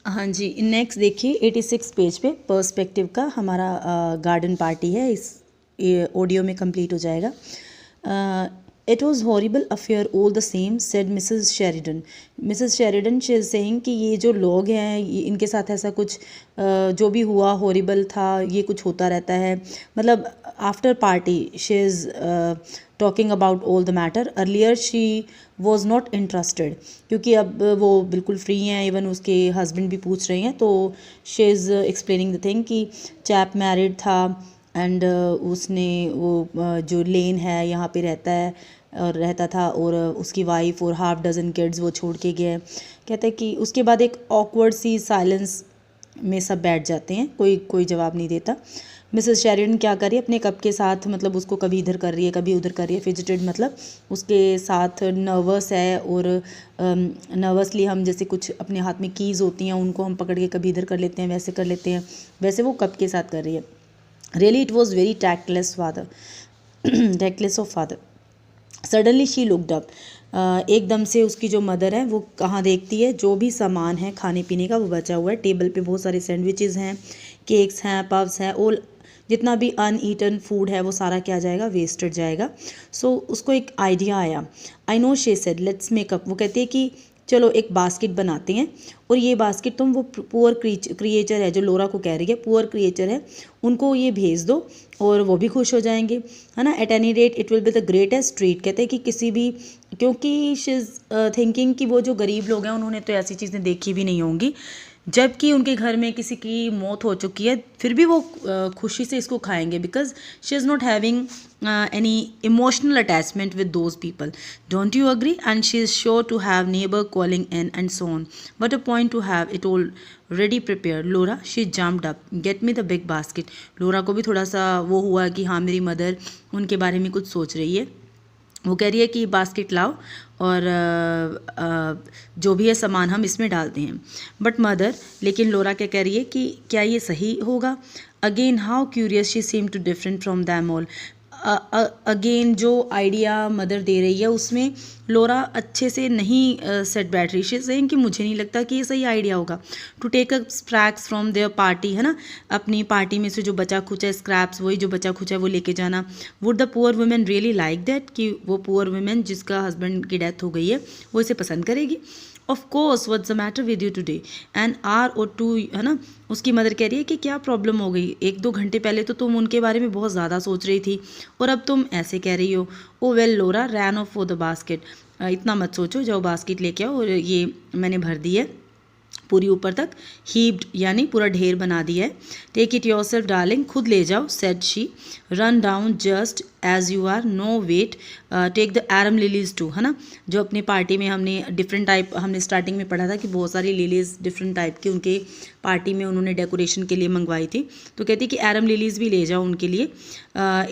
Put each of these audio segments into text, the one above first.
हाँ जी, नेक्स्ट देखिए 86 पेज पे पर्सपेक्टिव का हमारा गार्डन पार्टी है, ये ऑडियो में कंप्लीट हो जाएगा। It was horrible affair all the same said Mrs Sheridan. Mrs Sheridan she is saying कि ये जो लोग हैं इनके साथ ऐसा कुछ जो भी हुआ हॉरिबल था, ये कुछ होता रहता है। मतलब after party she is talking about all the matter. Earlier she was not interested, क्योंकि अब वो बिल्कुल फ्री हैं, इवन उसके हस्बैंड भी पूछ रहे हैं, तो she is explaining the thing कि चैप मैरिड था एंड उसने वो जो लेन है यहाँ पे रहता है और रहता था, और उसकी वाइफ और हाफ डजन किड्स वो छोड़ के गए। कहते हैं कि उसके बाद एक ऑकवर्ड सी साइलेंस में सब बैठ जाते हैं, कोई जवाब नहीं देता। मिसेस शेरिडन क्या कर रही है अपने कप के साथ, मतलब उसको कभी इधर कर रही है कभी उधर कर रही है, फिजिटेड मतलब उसके साथ नर्वस है, और नर्वसली हम जैसे कुछ अपने हाथ में कीज़ होती हैं उनको हम पकड़ के कभी इधर कर लेते हैं, वैसे कर लेते हैं, वैसे वो कप के साथ कर रही है। Really it was very tactless father tactless of father. Suddenly she looked up. एकदम से उसकी जो मदर है वो कहाँ देखती है, जो भी सामान है खाने पीने का वो बचा हुआ है टेबल पे, बहुत सारे सैंडविचेस हैं, केक्स हैं, पफ्स हैं, और जितना भी अनईटन फूड है वो सारा क्या जाएगा, वेस्टेड जाएगा। सो उसको एक आइडिया आया। I know she said let's makeup. वो कहती है कि चलो एक बास्केट बनाते हैं, और ये बास्केट तुम वो पुअर क्रिएचर है जो लोरा को कह रही है, पुअर क्रिएचर है, उनको ये भेज दो और वो भी खुश हो जाएंगे, है ना। At any rate it will be the greatest treat. कहते हैं कि किसी भी, क्योंकि शी इज़ थिंकिंग कि वो जो गरीब लोग हैं उन्होंने तो ऐसी चीज़ें देखी भी नहीं होंगी, जबकि उनके घर में किसी की मौत हो चुकी है, फिर भी वो खुशी से इसको खाएंगे, because she is not having any emotional attachment with those people. Don't you agree? And she is sure to have neighbor calling in and so on. What a point to have it all ready prepared. Laura, she jumped up. Get me the big basket. Laura को भी थोड़ा सा वो हुआ कि हाँ मेरी mother उनके बारे में कुछ सोच रही है। वो कह रही है कि बास्केट लाओ और जो भी है सामान हम इसमें डालते हैं। बट मदर, लेकिन लोरा क्या कह रही है कि क्या ये सही होगा? Again how curious she seem to different from them all. Again जो आइडिया मदर दे रही है उसमें लोरा अच्छे से नहीं सेट बैठ रही। शी सेइंग कि मुझे नहीं लगता कि ये सही आइडिया होगा। To take a scraps from their party, है ना, अपनी पार्टी में से जो बचा खुचा स्क्रैप्स, वही जो बचा खुचा है वो लेके जाना। Would the poor women really like that, कि वो पुअर वुमेन जिसका हस्बैंड की डेथ हो गई है वो इसे पसंद करेगी? Of course, what's the matter with you today, an hour और टू, है ना। उसकी मदर कह रही है कि क्या प्रॉब्लम हो गई, 1-2 घंटे पहले तो तुम उनके बारे में बहुत ज़्यादा सोच रही थी और अब तुम ऐसे कह रही हो। Oh well Laura, ran off for the basket. इतना मत सोचो, जाओ बास्केट लेके आओ, और ये मैंने भर दी है पूरी ऊपर तक, हीप्ड यानी पूरा ढेर बना दिया है। Take it yourself darling, खुद ले जाओ, said she. Run down just as you are, no wait, take the arum lilies too, है ना। जो अपनी पार्टी में हमने डिफरेंट टाइप, हमने स्टार्टिंग में पढ़ा था कि बहुत सारी लिलीज डिफरेंट टाइप की उनके पार्टी में उन्होंने डेकोरेशन के लिए मंगवाई थी, तो कहती कि एरम लिलीज भी ले जाओ उनके लिए।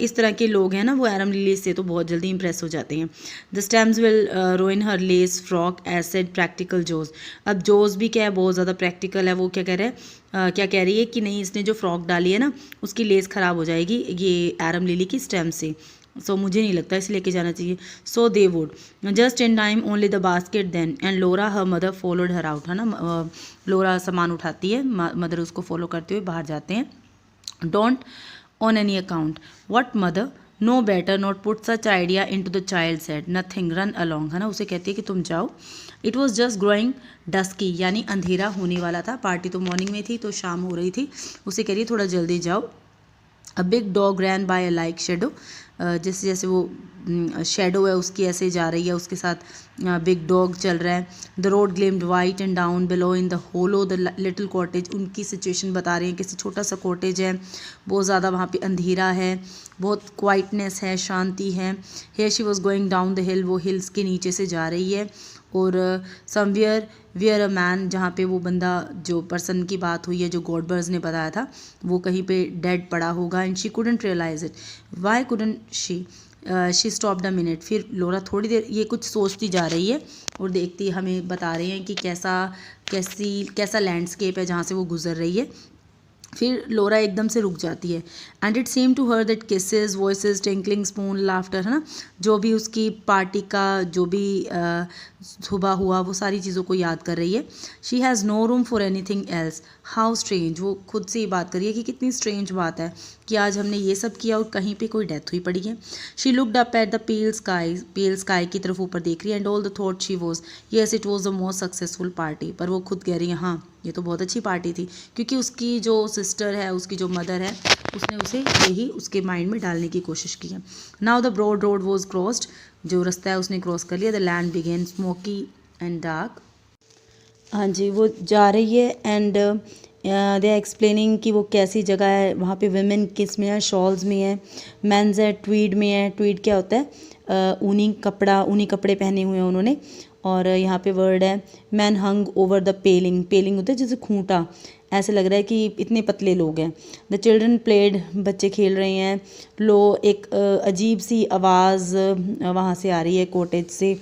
इस तरह के लोग हैं ना, वो एरम लिलीज से तो बहुत जल्दी इंप्रेस हो जाते हैं। The stems will ruin her lace frock as said practical Jose. अब जोज भी क्या है, बहुत ज़्यादा प्रैक्टिकल है। वो क्या कह रहे हैं, क्या कह रही है कि नहीं, इसने जो फ्रॉक डाली है ना उसकी लेस ख़राब हो जाएगी ये एरम लिली की स्टेम से, सो मुझे नहीं लगता इसे लेके जाना चाहिए। So they would just in time only the basket then and Laura her mother followed her out, है ना। लोरा सामान उठाती है, मदर उसको फॉलो करते हुए बाहर जाते हैं। Don't on any account, what mother, no better not put such idea in to the child said, nothing, run along, है ना। उसे कहती है कि तुम जाओ। It was just growing dusky, यानी अंधेरा होने वाला था, पार्टी तो मॉर्निंग में थी तो शाम हो रही थी। उसे कह रही है थोड़ा जल्दी जाओ। A big dog ran by a like shadow, जैसे जैसे वो शेडो है उसकी ऐसे जा रही है, उसके साथ बिग डॉग चल रहा है। The road gleamed white and down below in the hollow the little cottage, उनकी सिचुएशन बता रहे हैं, किसी छोटा सा कॉटेज है, बहुत ज़्यादा वहाँ पे अंधेरा है, बहुत क्वाइटनेस है, शांति है। Here she was going down the hill, वो हिल्स के नीचे से जा रही है, और समवेयर वियर अ मैन, जहाँ पे वो बंदा जो पर्सन की बात हुई है जो गॉडबर्ड्स ने बताया था वो कहीं पे डेड पड़ा होगा। And she couldn't realise it, why couldn't she stopped a minute. फिर लोरा थोड़ी देर ये कुछ सोचती जा रही है और देखती, हमें बता रहे हैं कि कैसा लैंडस्केप है जहाँ से वो गुजर रही है। फिर लोरा एकदम से रुक जाती है। And it same to her that kisses, voices, tinkling spoon, laughter, है ना, जो भी उसकी पार्टी का जो भी सुबह हुआ वो सारी चीज़ों को याद कर रही है। She has no room for एनी थिंग एल्स, हाउ स्ट्रेंज, वो खुद से ही बात कर रही है कि कितनी स्ट्रेंज बात है कि आज हमने ये सब किया और कहीं पे कोई डेथ हुई पड़ी है। She looked up at the pale sky की तरफ ऊपर देख रही है। And all the thought she was yes it was the most successful party, पर वो खुद कह रही है हाँ ये तो बहुत अच्छी पार्टी थी, क्योंकि उसकी जो सिस्टर है, उसकी जो मदर है, उसने उसे यही उसके माइंड में डालने की कोशिश की है। Now the broad road was crossed, जो रास्ता है उसने क्रॉस कर लिया। The land began smoky and dark. हाँ जी, वो जा रही है एंड दे आर एक्सप्लेनिंग कि वो कैसी जगह है, वहाँ पे वुमेन किस में है, शॉल्स में है, मेंस है ट्वीड में है। ट्वीड क्या होता है, ऊनी कपड़े पहने हुए हैं उन्होंने। और यहाँ पे वर्ड है मैन हंग ओवर द पेलिंग, पेलिंग होता है जैसे खूंटा, ऐसे लग रहा है कि इतने पतले लोग हैं। द चिल्ड्रन प्लेड, बच्चे खेल रहे हैं। लो, एक अजीब सी आवाज़ वहाँ से आ रही है कॉटेज से।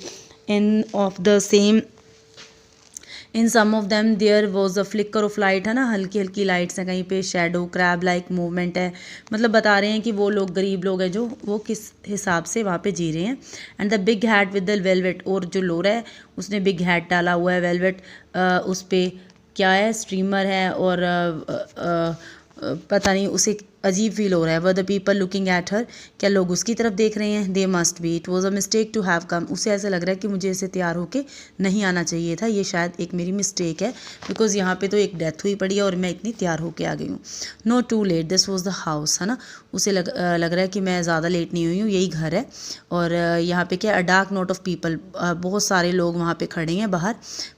In some of them there was a flicker of light, है ना, हल्की हल्की लाइट्स हैं, कहीं पे शैडो, क्रैब लाइक मूवमेंट है। मतलब बता रहे हैं कि वो लोग गरीब लोग हैं जो वो किस हिसाब से वहाँ पे जी रहे हैं। And the big hat with the velvet, और जो लोरा है उसने बिग हैट डाला हुआ है, वेलवेट उस पर क्या है, स्ट्रीमर है, और पता नहीं उसे अजीब फील हो रहा है। Were the people looking at her, क्या लोग उसकी तरफ देख रहे हैं। They must be, it was a mistake to have come, उसे ऐसा लग रहा है कि मुझे इसे तैयार होके नहीं आना चाहिए था, ये शायद एक मेरी मिस्टेक है, बिकॉज यहाँ पे तो एक डेथ हुई पड़ी है और मैं इतनी तैयार होके आ गई हूँ। No too late, this was the house, है ना, उसे लग रहा है कि मैं ज़्यादा लेट नहीं हुई हूँ, यही घर है। और यहाँ पे क्या, a dark knot of people, बहुत सारे लोग वहाँ पे खड़े हैं बाहर।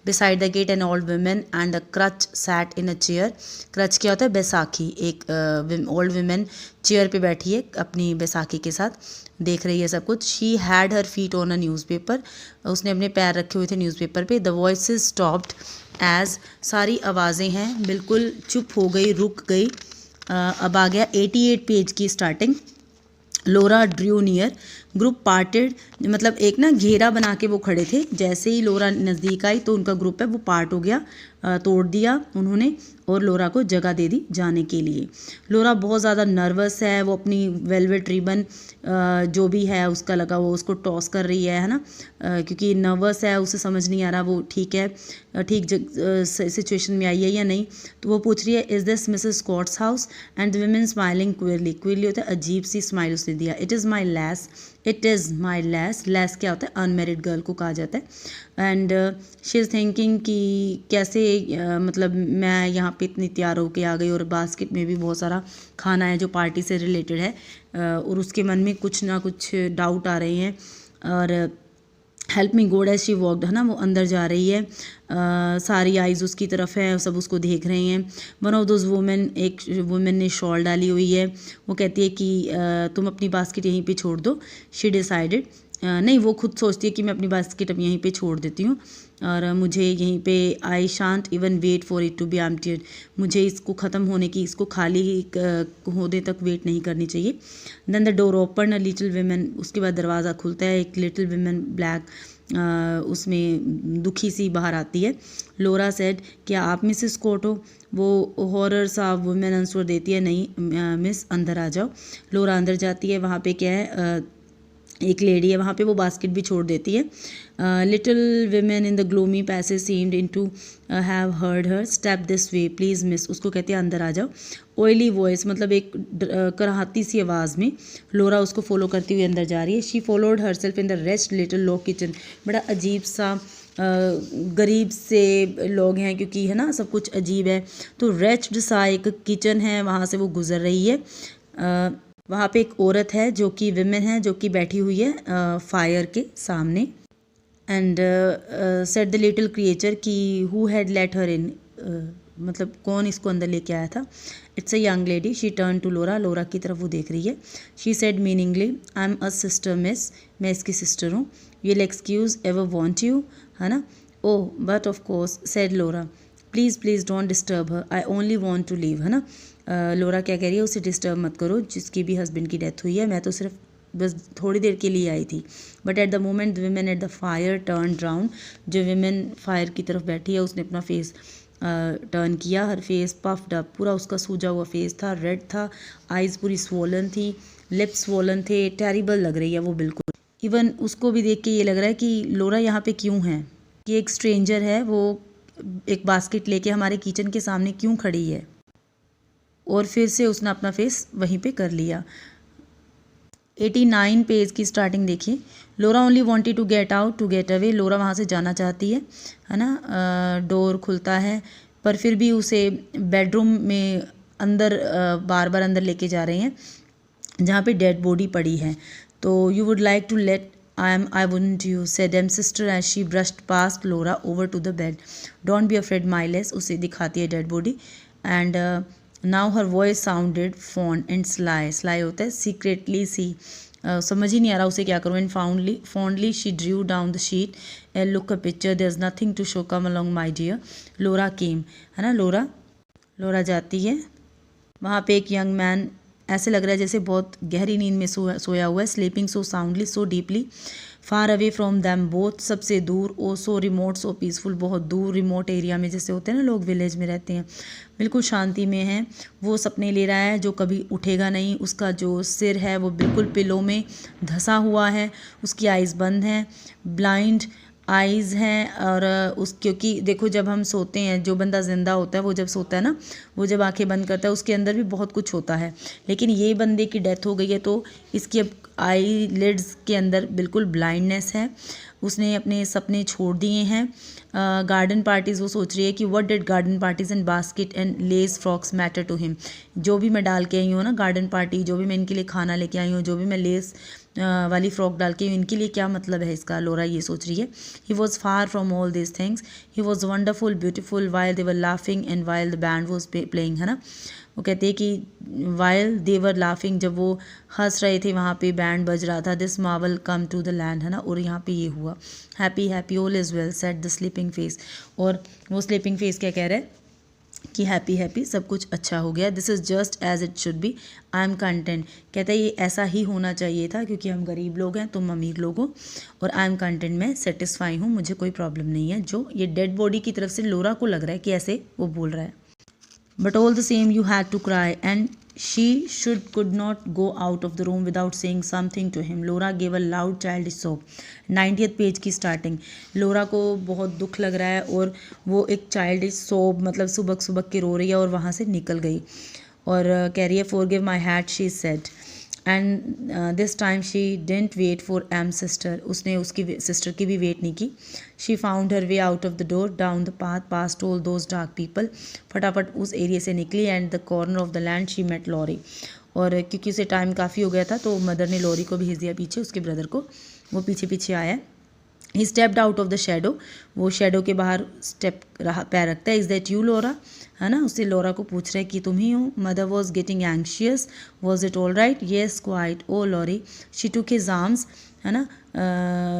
Beside the gate an old woman and the crutch sat in a chair. Crutch क्या होता है, बैसाखी, एक ओल्ड वुमेन चेयर पे बैठी है अपनी बैसाखी के साथ, देख रही है सब कुछ। She had her feet on a newspaper, उसने अपने पैर रखे हुए थे न्यूज़पेपर पे। द वॉइसेस स्टॉप्ड एज, सारी आवाज़ें हैं बिल्कुल चुप हो गई, रुक गई। अब आ गया 88 पेज की स्टार्टिंग। लोरा ड्रू नियर, ग्रुप पार्टेड, मतलब एक ना घेरा बना के वो खड़े थे, जैसे ही लोरा नज़दीक आई तो उनका ग्रुप है वो पार्ट हो गया, तोड़ दिया उन्होंने और लोरा को जगह दे दी जाने के लिए। लोरा बहुत ज़्यादा नर्वस है, वो अपनी वेलवेट रिबन जो भी है उसका लगा वो उसको टॉस कर रही है ना, क्योंकि नर्वस है, उसे समझ नहीं आ रहा वो ठीक है, ठीक सिचुएशन में आई है या नहीं। तो वो पूछ रही है is this Mrs Scott's house, and the women smiling queerly, queerly होता है अजीब सी स्माइल उसने दिया। It is my lass, it is my lass, lass क्या होता है, अनमेरिड गर्ल को कहा जाता है। एंड शी इज़ थिंकिंग कि कैसे मतलब मैं यहाँ पे इतनी तैयार होके आ गई और बास्केट में भी बहुत सारा खाना है जो पार्टी से रिलेटेड है, और उसके मन में कुछ ना कुछ डाउट आ रहे हैं। और help me God as she walked, है ना, वो अंदर जा रही है, सारी आइज़ उसकी तरफ है, सब उसको देख रहे हैं। वन ऑफ दोज वुमेन, एक वुमेन ने शॉल डाली हुई है, वो कहती है कि तुम अपनी बास्केट यहीं पे छोड़ दो। शी डिसाइडेड, नहीं वो खुद सोचती है कि मैं अपनी बास्केट अब यहीं पे छोड़ देती हूँ और मुझे यहीं पे I shan't even wait for it to be emptied, मुझे इसको ख़त्म होने की, इसको खाली होने तक वेट नहीं करनी चाहिए। Then the door open, a little woman, उसके बाद दरवाज़ा खुलता है, एक लिटिल वुमेन ब्लैक उसमें दुखी सी बाहर आती है। लोरा सेड, क्या आप मिसेस स्कॉट हो? वो हॉरर सा वुमेन आंसर देती है, नहीं मिस, अंदर आ जाओ। लोरा अंदर जाती है, वहाँ पे क्या है, एक लेडी है वहाँ पे, वो बास्केट भी छोड़ देती है। Little women in the gloomy passage seemed in to have heard her, step this way please miss, उसको कहते हैं अंदर आ जाओ। ऑयली वॉइस, मतलब एक कराहती सी आवाज़ में लोरा उसको फॉलो करती हुई अंदर जा रही है। She followed her self in the rest little low kitchen, बड़ा अजीब सा गरीब से लोग हैं क्योंकि है ना सब कुछ अजीब है, तो रेस्ड सा एक किचन है, वहाँ से वो गुजर रही है। वहाँ पे एक औरत है जो कि विमेन है, जो कि बैठी हुई है फायर के सामने। And said the little creature कि who had let her in, मतलब कौन इसको अंदर लेके आया था। It's a young lady, she turn to Laura, Laura की तरफ वो देख रही है। She said meaningly, I am a sister miss, मैं इसकी सिस्टर हूँ। Will excuse ever want you, है ना। Oh but of course said Laura, please please don't disturb her, I only want to leave, है ना। लोरा क्या कह रही है, उसे डिस्टर्ब मत करो, जिसकी भी हस्बैंड की डेथ हुई है, मैं तो सिर्फ बस थोड़ी देर के लिए आई थी। But at the moment the women at the fire turn round, जो विमेन फायर की तरफ बैठी है उसने अपना फेस टर्न किया। हर फेस पफ्ड अप, पूरा उसका सूजा हुआ फेस था, रेड था, आइज़ पूरी स्वोलन थी, लिप्स स्वोलन थे, टेरिबल लग रही है वो बिल्कुल। इवन उसको भी देख के ये लग रहा है कि लोरा यहाँ पे क्यों है, कि एक स्ट्रेंजर है, वो एक बास्केट लेके हमारे किचन के सामने क्यों खड़ी है। और फिर से उसने अपना फेस वहीं पे कर लिया। 89 पेज की स्टार्टिंग देखिए। Laura only wanted to get out to get away, Laura वहाँ से जाना चाहती है ना। डोर खुलता है पर फिर भी उसे बेडरूम में अंदर बार बार अंदर लेके जा रहे हैं जहाँ पे डेड बॉडी पड़ी है। तो you would like to let I wouldn't you, said M sister as she brushed past Laura over to the bed. Don't be afraid, Miles, उसे दिखाती है dead body. And now her voice sounded fond and sly, sly होता है secretly सी, समझ ही नहीं आ रहा उसे क्या करूँ। And fondly she drew down the sheet and look a picture, there's nothing to show, come along my dear. Laura came, है ना। लोरा जाती है। वहाँ पे एक यंग मैन, ऐसे लग रहा है जैसे बहुत गहरी नींद में सोया हुआ है, sleeping so soundly so deeply, far away from them both, सबसे दूर, ओ सो रिमोट सो पीसफुल, बहुत दूर रिमोट एरिया में जैसे होते हैं ना लोग, विलेज में रहते हैं, बिल्कुल शांति में है। वो सपने ले रहा है जो कभी उठेगा नहीं, उसका जो सिर है वो बिल्कुल पिलो में धंसा हुआ है, उसकी आइज़ बंद हैं, ब्लाइंड आइज़ हैं। और क्योंकि देखो जब हम सोते हैं, जो बंदा ज़िंदा होता है वो जब सोता है ना, वो जब आंखें बंद करता है उसके अंदर भी बहुत कुछ होता है। लेकिन ये बंदे की डेथ हो गई है तो इसकी अब आई लिड्स के अंदर बिल्कुल ब्लाइंडनेस है, उसने अपने सपने छोड़ दिए हैं। गार्डन पार्टीज़, वो सोच रही है कि what did garden parties and basket and lace frocks matter to him, जो भी मैं डाल के आई हूँ ना गार्डन पार्टी, जो भी मैं इनके लिए खाना लेके आई हूँ, जो भी मैं लेस वाली फ्रॉक डाल के इनके लिए क्या मतलब है इसका, लोरा ये सोच रही है। He was far from all this things, he was wonderful beautiful while they were laughing and while the band was playing, है ना। वो कहते हैं कि वाइल दे वर लाफिंग, जब वो हंस रहे थे वहाँ पे बैंड बज रहा था, this marvel come to the land, है ना। और यहाँ पे ये हुआ, happy happy all is well said the sleeping face. और वो स्लीपिंग फेस क्या कह रहा है कि हैप्पी हैप्पी, सब कुछ अच्छा हो गया, this is just as it should be, I am content. कहता है ये ऐसा ही होना चाहिए था क्योंकि हम गरीब लोग हैं, तुम अमीर लोग हो, और आई एम कंटेंट, मैं सेटिस्फाई हूँ, मुझे कोई प्रॉब्लम नहीं है। जो ये डेड बॉडी की तरफ से लोरा को लग रहा है कि ऐसे वो बोल रहा है। But all the same you had to cry and she could not go out of the room without saying something to him. Laura gave a loud childish sob. 90th page की स्टार्टिंग। लोरा को बहुत दुख लग रहा है और वो एक चाइल्डिश सोब, मतलब सुबक सुबक के रो रही है और वहाँ से निकल गई और कह रही है forgive my hat, she said. And this time she didn't wait for em sister, उसने उसकी सिस्टर की भी वेट नहीं की। She found her way out of the door down the path past all those dark people, फटाफट उस area से निकली and the corner of the land she met Laurie. और क्योंकि उसे टाइम काफ़ी हो गया था तो मदर ने लॉरी को भेज दिया पीछे, उसके ब्रदर को, वो पीछे पीछे आया। ही stepped out of the shadow, वो शेडो के बाहर स्टेप पैर रखता है। इज़ दैट यू लोरा, है ना। उससे लोरा को पूछ रहा है कि तुम ही हो। Mother was getting anxious, was it all right, yes quite, oh Laurie, she took his arms, है ना।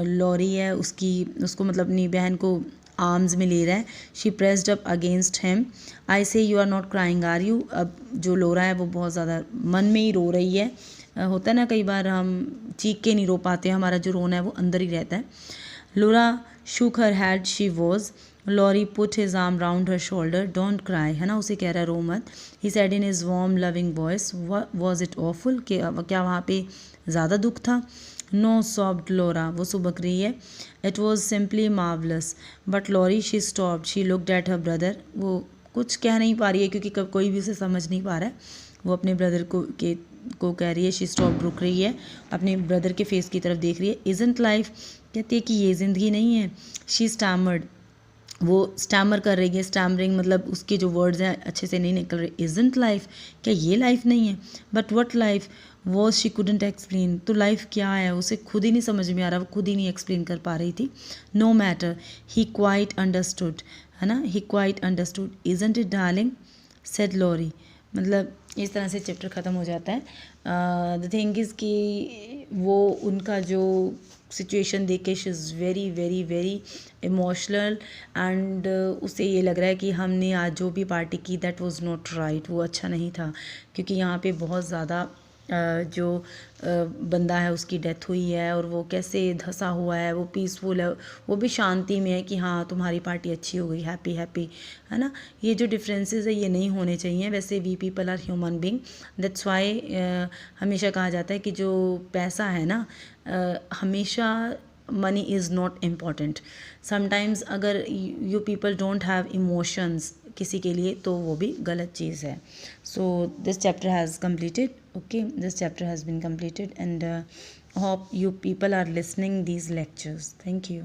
लॉरी है उसको मतलब अपनी बहन को आर्म्स में ले रहा है। She pressed up against him, I say you are not crying are you. अब जो लोरा है वो बहुत ज़्यादा मन में ही रो रही है। होता है ना कई बार हम चीख के नहीं रो पाते, हमारा जो रोना है वो अंदर ही रहता है। Laura shook her head, she was. Laurie put his arm round her shoulder. Don't cry, है ना, उसे कह रहा है रो मत। He said in his warm loving voice, was it awful, क्या वहाँ पे ज़्यादा दुख था? No, sobbed Laura, वो सुबक रही है। It was simply marvelous. But Laurie, she stopped. She looked at her brother. वो कुछ कह नहीं पा रही है क्योंकि कोई भी उसे समझ नहीं पा रहा है। वो अपने ब्रदर को कह रही है, शी स्टॉप, रुक रही है, अपने ब्रदर के फेस की तरफ देख रही है। इज़न्ट लाइफ, कहती है कि ये ज़िंदगी नहीं है। शी स्टैमर्ड, वो स्टैमर कर रही है, स्टैमरिंग मतलब उसके जो वर्ड्स हैं अच्छे से नहीं निकल रहे। इज़न्ट लाइफ, क्या ये लाइफ नहीं है? But what life was, she couldn't explain, तो लाइफ क्या है उसे खुद ही नहीं समझ में आ रहा, वो खुद ही नहीं एक्सप्लेन कर पा रही थी। No matter, he quite understood, है ना, he quite understood, isn't it darling, said Laurie. मतलब इस तरह से चैप्टर ख़त्म हो जाता है। द थिंग इज़ कि वो उनका जो सिचुएशन देख के she is very very very emotional and उसे ये लग रहा है कि हमने आज जो भी पार्टी की दैट वाज नॉट राइट, वो अच्छा नहीं था क्योंकि यहाँ पे बहुत ज़्यादा जो बंदा है उसकी डेथ हुई है और वो कैसे धंसा हुआ है, वो पीसफुल है, वो भी शांति में है कि हाँ तुम्हारी पार्टी अच्छी हो गई, हैप्पी हैप्पी, है ना। ये जो डिफरेंसेस है ये नहीं होने चाहिए। वैसे we people are human being, that's why हमेशा कहा जाता है कि जो पैसा है ना, हमेशा money is not important. Sometimes अगर you people don't have emotions किसी के लिए तो वो भी गलत चीज़ है। So this chapter has completed. Okay, this chapter has been completed, and hope you people are listening these lectures. Thank you.